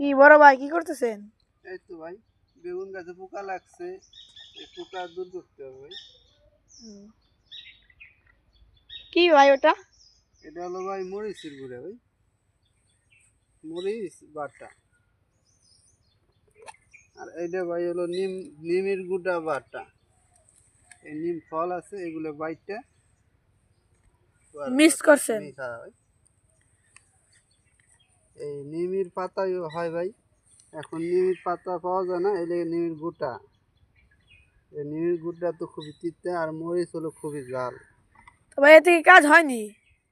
কি বড় ভাই কি করতেছেন? এই তো ভাই, বেগুন গাছে পোকা লাগছে, এই পোকা দূর করতে হবে ভাই। কি ভাই ওটা? এটা হলো ভাই মরিচের গুঁড়া ভাই, মরিচ বাটা। আর এইটা ভাই হলো নিমের গুঁড়া বাটা। এই নিম ফল আছে, এগুলো বাইটটা মিস করছেন? মিশা হয়। এই নিমের পাতায় হয় ভাই, এখন নিমের পাতা পাওয়া যায় না, এই নিমের গুঁটা। এই নিমের গুঁড়া তো খুবই তিতা, আর মরিচ হলো খুবই ঝাল। তো ভাই এতে কি কাজ হয়নি?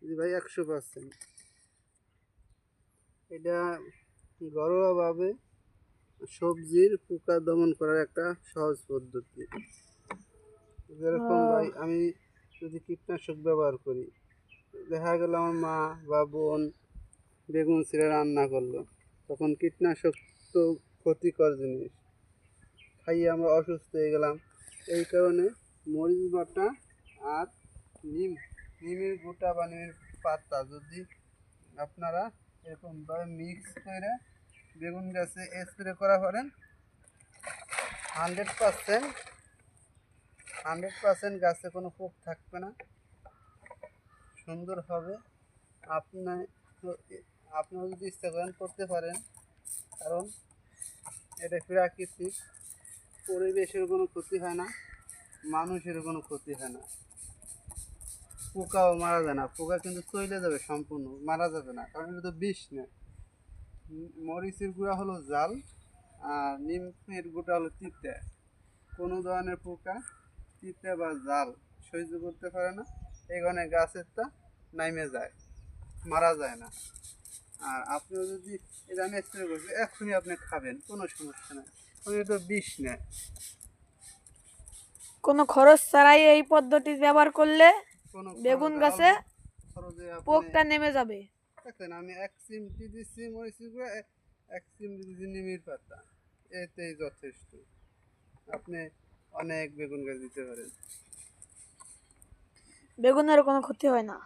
জি ভাই, 100%। এটা ঘরোয়াভাবে সবজির পোকা দমন করার একটা সহজ পদ্ধতি। যেরকম ভাই, আমি যদি কীটনাশক ব্যবহার করি, দেখা গেল আমার মা বা বোন বেগুন ছিঁড়ে রান্না করলো, তখন কীটনাশক তো ক্ষতিকর জিনিস, খাইয়ে আমরা অসুস্থ হয়ে গেলাম। এই কারণে মরিচ বাটা আর নিমের গোটা বা নিমের পাতা যদি আপনারা এরকমভাবে মিক্স করে বেগুন গাছে স্প্রে করা পারেন, 100% গাছে কোনো পোক থাকবে না, সুন্দর হবে। আপনি আপনিও যদি ইচ্ছা করেন করতে পারেন, কারণ এটা প্রাকৃতিক, পরিবেশের কোনো ক্ষতি হয় না, মানুষেরও কোনো ক্ষতি হয় না, পোকাও মারা যায় না। পোকা কিন্তু চলে যাবে, সম্পূর্ণ মারা যাবে না, কারণ এটা তো বিষ না। মরিচের গুঁড়া হলো জাল, আর নিমের গুঁড়া হলো তিতা। কোনো ধরনের পোকা তিতা বা জাল সহ্য করতে পারে না, এই কারণে গাছের তা নাইমে যায়, মারা যায় না। আর আপনিও যদি এটা আমি স্প্রে করছি, এখনই আপনি খাবেন, কোনো সমস্যা নেই, কারণ এটা বিষ নেয়। কোনো খরচ ছাড়াই এই পদ্ধতি ব্যবহার করলে কোনো বেগুন গাছে খরচে আপনি পোকটা নেমে যাবে। দেখেন, আমি 1 চিমটি দিচ্ছি মরিচের গুঁড়া, 1 চিমটি দিচ্ছি নিমের পাতা, এতেই যথেষ্ট। আপনি অনেক বেগুন গাছ দিতে পারেন। বেগুনের কোনো ক্ষতি হয় না।